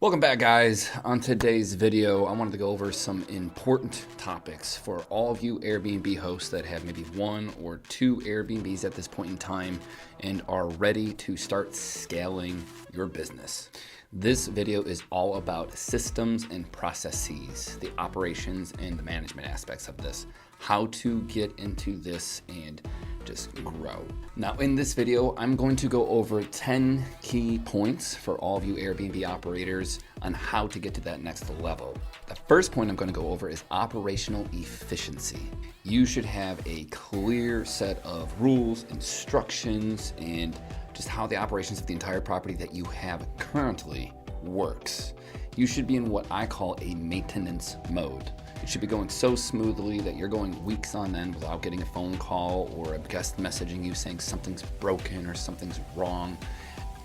Welcome back, guys. On today's video, I wanted to go over some important topics for all of you Airbnb hosts that have maybe one or two Airbnbs at this point in time and are ready to start scaling your business. This video is all about systems and processes, the operations and the management aspects of this, how to get into this and just grow. Now, in this video, I'm going to go over 10 key points for all of you Airbnb operators on how to get to that next level. The first point I'm going to go over is operational efficiency. You should have a clear set of rules, instructions, and just how the operations of the entire property that you have currently works. You should be in what I call a maintenance mode. It should be going so smoothly that you're going weeks on end without getting a phone call or a guest messaging you saying something's broken or something's wrong.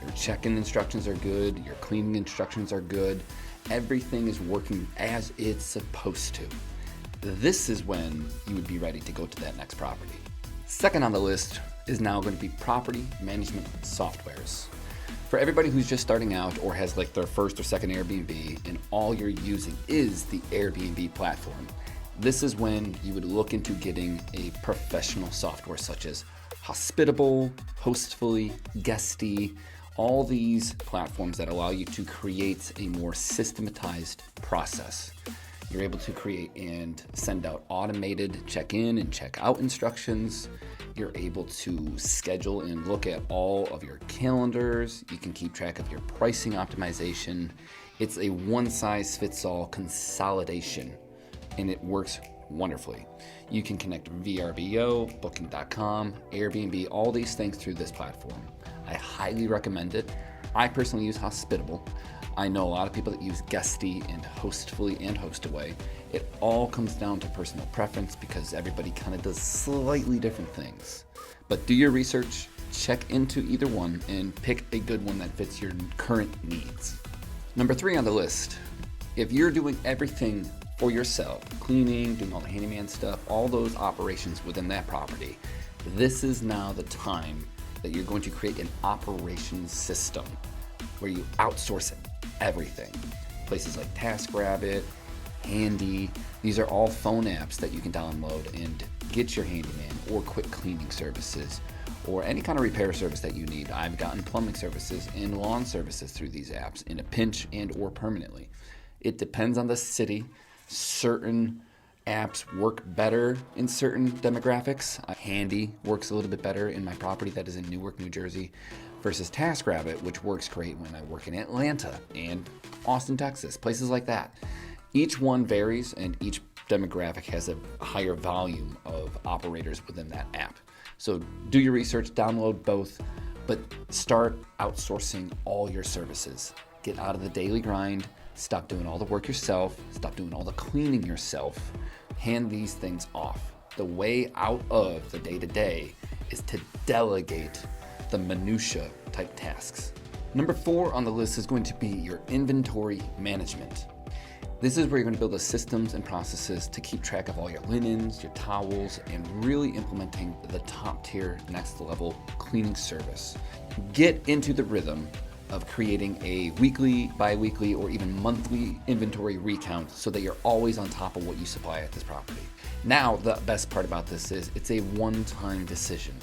Your check-in instructions are good, your cleaning instructions are good, everything is working as it's supposed to. This is when you would be ready to go to that next property. Second on the list is now going to be property management softwares. For everybody who's just starting out or has like their first or second Airbnb and all you're using is the Airbnb platform, this is when you would look into getting a professional software such as Hospitable, Hostfully, Guesty, all these platforms that allow you to create a more systematized process. You're able to create and send out automated check-in and check-out instructions. You're able to schedule and look at all of your calendars. You can keep track of your pricing optimization. It's a one-size-fits-all consolidation, and it works wonderfully. You can connect VRBO, Booking.com, Airbnb, all these things through this platform. I highly recommend it. I personally use Hospitable. I know a lot of people that use Guesty and Hostfully and Hostaway. It all comes down to personal preference because everybody kind of does slightly different things. But do your research, check into either one, and pick a good one that fits your current needs. Number 3 on the list, if you're doing everything for yourself, cleaning, doing all the handyman stuff, all those operations within that property, this is now the time that you're going to create an operations system where you outsource everything. Places like TaskRabbit, Handy, these are all phone apps that you can download and get your handyman or quick cleaning services or any kind of repair service that you need. I've gotten plumbing services and lawn services through these apps in a pinch and or permanently. It depends on the city. Certain apps work better in certain demographics. Handy works a little bit better in my property that is in Newark, New Jersey, versus TaskRabbit, which works great when I work in Atlanta and Austin, Texas, places like that. Each one varies and each demographic has a higher volume of operators within that app. So do your research, download both, but start outsourcing all your services. Get out of the daily grind, stop doing all the work yourself, stop doing all the cleaning yourself. Hand these things off. The way out of the day-to-day is to delegate the minutia type tasks. Number 4 on the list is going to be your inventory management. This is where you're going to build the systems and processes to keep track of all your linens, your towels, and really implementing the top tier, next level cleaning service. Get into the rhythm of creating a weekly, bi-weekly, or even monthly inventory recount so that you're always on top of what you supply at this property. Now, the best part about this is it's a one-time decision.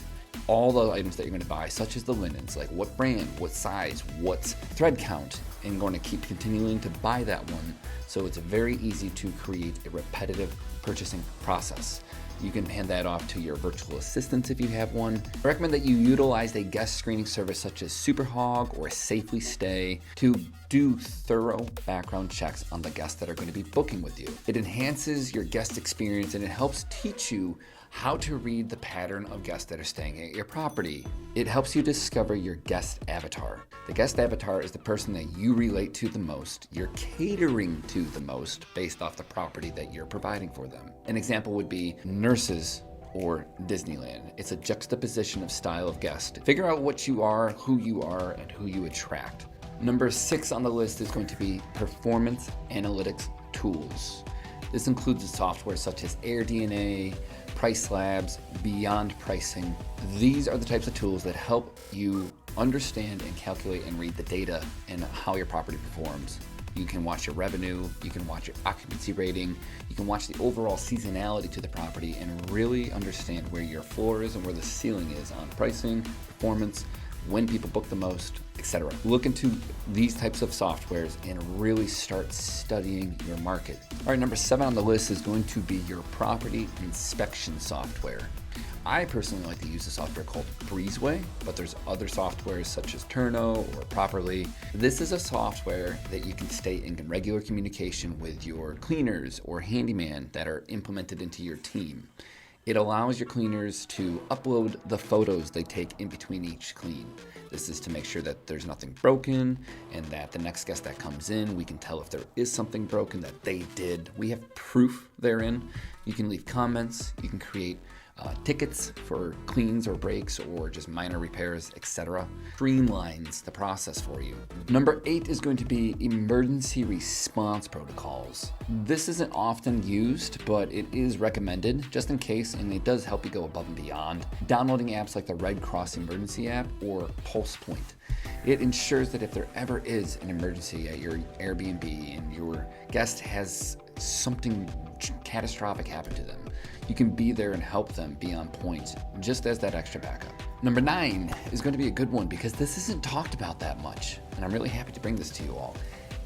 All the items that you're going to buy, such as the linens, like what brand, what size, what thread count, and going to keep continuing to buy that one. So it's very easy to create a repetitive purchasing process. You can hand that off to your virtual assistants if you have one. I recommend that you utilize a guest screening service such as Superhog or Safely Stay to do thorough background checks on the guests that are going to be booking with you. It enhances your guest experience and it helps teach you how to read the pattern of guests that are staying at your property. It helps you discover your guest avatar. The guest avatar is the person that you relate to the most, you're catering to the most based off the property that you're providing for them. An example would be nurses or Disneyland. It's a juxtaposition of style of guest. Figure out what you are, who you are, and who you attract. Number 6 on the list is going to be performance analytics tools. This includes software such as AirDNA, Price Labs, Beyond Pricing. These are the types of tools that help you understand and calculate and read the data and how your property performs You can watch your revenue, you can watch your occupancy rating, you can watch the overall seasonality to the property and really understand where your floor is and where the ceiling is on pricing, performance, when people book the most, etc. Look into these types of softwares and really start studying your market. All right, number 7 on the list is going to be your property inspection software. I personally like to use a software called Breezeway, but there's other softwares such as Turno or Properly. This is a software that you can stay in regular communication with your cleaners or handyman that are implemented into your team. It allows your cleaners to upload the photos they take in between each clean. This is to make sure that there's nothing broken and that the next guest that comes in, we can tell if there is something broken that they did. We have proof therein. You can leave comments, you can create tickets for cleans or breaks or just minor repairs, etc. Streamlines the process for you. Number 8 is going to be emergency response protocols. This isn't often used, but it is recommended just in case, and it does help you go above and beyond. Downloading apps like the Red Cross Emergency app or Pulse Point. It ensures that if there ever is an emergency at your Airbnb and your guest has something catastrophic happen to them, you can be there and help them be on point, just as that extra backup. Number 9 is going to be a good one because this isn't talked about that much, and I'm really happy to bring this to you all.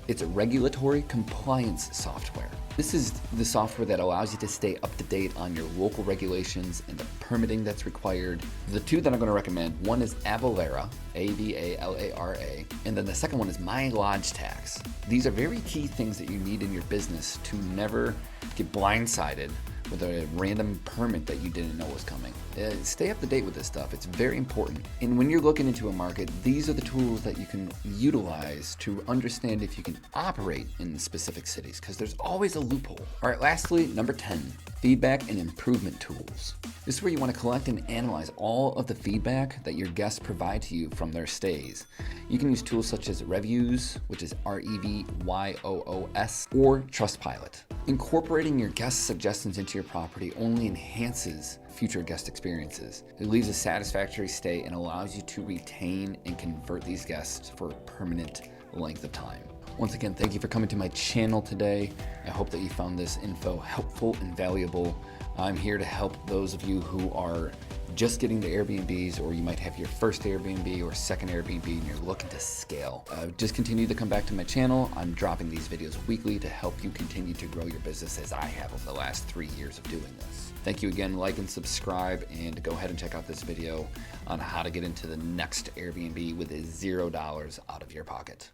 It's a regulatory compliance software. This is the software that allows you to stay up to date on your local regulations and the permitting that's required. The 2 that I'm going to recommend, one is Avalara, A-V-A-L-A-R-A, and then the second one is My Lodge Tax. These are very key things that you need in your business to never get blindsided with a random permit that you didn't know was coming. Stay up to date with this stuff. It's very important. And when you're looking into a market, these are the tools that you can utilize to understand if you can operate in specific cities, because there's always a loophole. All right, lastly, number 10, feedback and improvement tools. This is where you want to collect and analyze all of the feedback that your guests provide to you from their stays. You can use tools such as Reviews, which is REVYOOS, or Trustpilot. Incorporating your guest suggestions into your property only enhances future guest experiences. It leaves a satisfactory stay and allows you to retain and convert these guests for a permanent length of time. Once again, thank you for coming to my channel today. I hope that you found this info helpful and valuable. I'm here to help those of you who are just getting the Airbnbs, or you might have your first Airbnb or second Airbnb and you're looking to scale. Just continue to come back to my channel. I'm dropping these videos weekly to help you continue to grow your business as I have over the last 3 years of doing this. Thank you again. Like and subscribe, and go ahead and check out this video on how to get into the next Airbnb with $0 out of your pocket.